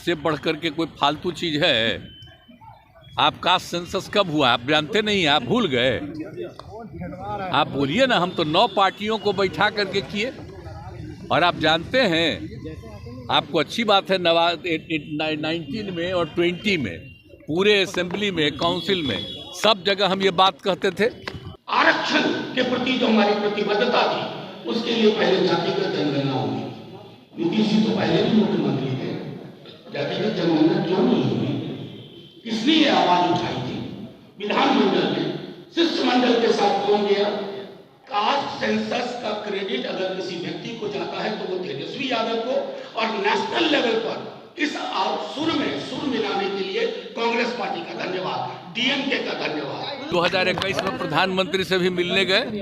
इससे बढ़कर के कोई फालतू चीज है? आप कास्ट सेंसस कब हुआ आप जानते नहीं, आप भूल गए? आप बोलिए ना, हम तो 9 पार्टियों को बैठा करके किए। और आप जानते हैं, आपको अच्छी बात है, 19 में और 20 में पूरे असेंबली में, काउंसिल में, सब जगह हम ये बात कहते थे। आरक्षण के प्रति जो हमारी प्रतिबद्धता थी, उसके लिए पहले जातिगत जनगणना होगी। नीतीश जी तो पहले भी मुख्यमंत्री थे, जातिगत जनगणना क्यों नहीं हुई? इसलिए आवाज उठाई थी विधानमंडल में। शिष्टमंडल के साथ कौन गया? कास्ट सेंसस का क्रेडिट अगर किसी व्यक्ति को जाता है तो वो तेजस्वी यादव को, और नेशनल लेवल पर इस सुर मिलाने के लिए कांग्रेस पार्टी का धन्यवाद, डीएमके का धन्यवाद। 2021 में प्रधानमंत्री से भी मिलने गए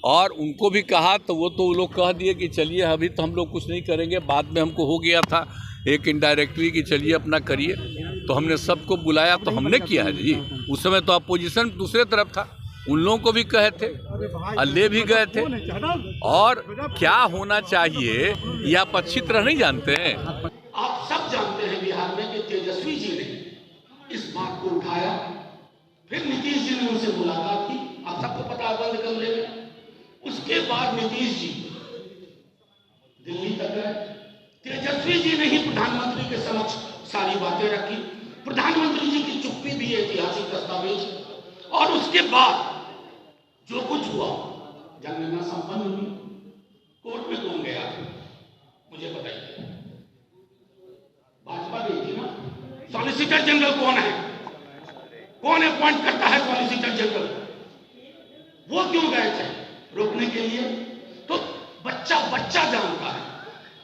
और उनको भी कहा, तो वो लोग कह दिए कि चलिए अभी तो हम लोग कुछ नहीं करेंगे, बाद में हमको हो गया था एक इनडायरेक्टली कि चलिए अपना करिए। तो हमने सबको बुलाया तो हमने किया है जी। उस समय तो अपोजिशन दूसरे तरफ था, उन लोगों को भी कहे थे, ले भी गए थे। और क्या होना चाहिए ये आप अच्छी तरह नहीं जानते हैं। आप सब जानते हैं बिहार में कि तेजस्वी जी ने इस बात को उठाया, फिर नीतीश जी ने उनसे मुलाकात की, आप सबको पता है, बंद कमरे में। उसके बाद नीतीश जी दिल्ली तक गए, तेजस्वी जी ने ही प्रधानमंत्री के समक्ष सारी बातें रखी। प्रधानमंत्री जी की चुप्पी भी ऐतिहासिक दस्तावेज। और उसके बाद जो कुछ हुआ, जनगणना संपन्न हुई, कोर्ट में कौन गया मुझे बताइए? भाजपा गई थी ना। सॉलिसिटर जनरल कौन है? कौन अपॉइंट करता है सॉलिसिटर जनरल? वो क्यों गए थे? रोकने के लिए। तो बच्चा जानता है,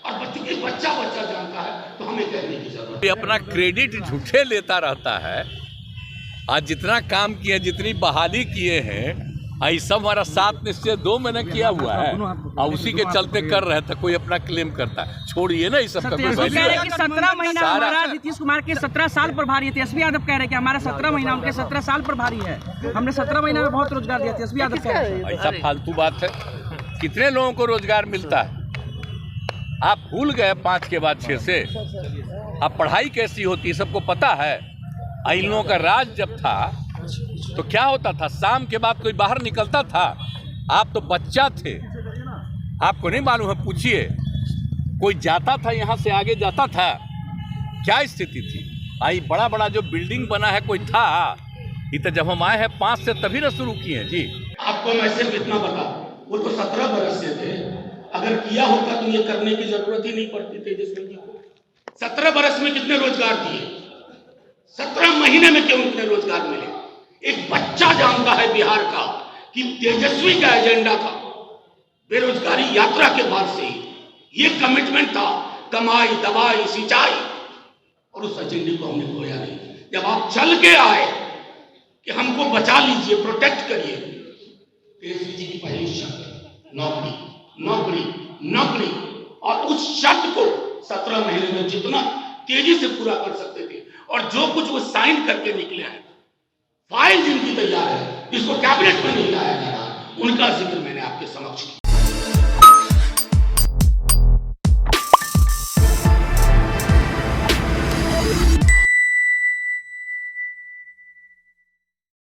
और बच्चों की बच्चा जानता है, तो हमें कहने की जरूरत है। अपना क्रेडिट झूठे लेता रहता है। आज जितना काम किए, जितनी बहाली किए हैं, ये सब हमारा 7 निश्चय 2 महीने किया हुआ है, और उसी के चलते कर रहे थे। कोई अपना क्लेम करता है, छोड़िए ना, ये सब का 17 महीना हमारा नीतीश कुमार के 17 साल पर भारी है। तेजस्वी यादव कह रहे हैं कि हमारा 17 महीना उनके 17 साल पर भारी है। हमने 17 महीना में बहुत रोजगार दिया। तेजस्वी यादव कह रहे हैं ऐसा फालतू बात है। कितने लोगों को रोजगार मिलता है? आप भूल गए 5 के बाद 6 से। अब पढ़ाई कैसी होती है सबको पता है। इन लोगों का राज जब था तो क्या होता था, शाम के बाद कोई बाहर निकलता था? आप तो बच्चा थे, आपको नहीं मालूम है, पूछिए। कोई जाता था, यहाँ से आगे जाता था, क्या स्थिति थी? आई बड़ा बड़ा जो बिल्डिंग बना है, कोई था? ये तो जब हम आए हैं 5 से तभी ना शुरू किए हैं जी। आपको मैं सिर्फ इतना बता, वो तो 17 बरस से थे। अगर किया होता तो ये करने की जरूरत ही नहीं पड़ती तेजस्वी जी को। 17 बरस में कितने रोजगार दिए? 17 महीने में क्यों इतने रोजगार मिले? एक बच्चा जानता है बिहार का कि तेजस्वी का एजेंडा था बेरोजगारी यात्रा के बाद से ही ये कमिटमेंट था, कमाई, दवाई, सिंचाई, और उस एजेंडे को हमने खोया नहीं। जब आप चल के आए कि हमको बचा लीजिए, प्रोटेक्ट करिए, तेजस्वी जी की पहली शर्त नौकरी, नौकरी, नौकरी। और उस शर्त को 17 महीने में जितना तेजी से पूरा कर सकते थे, और जो कुछ वो साइन करके निकले हैं, फाइल जिनकी तैयार है, इसको कैबिनेट में नहीं लाया जा रहा, उनका जिक्र मैंने आपके समक्ष किया।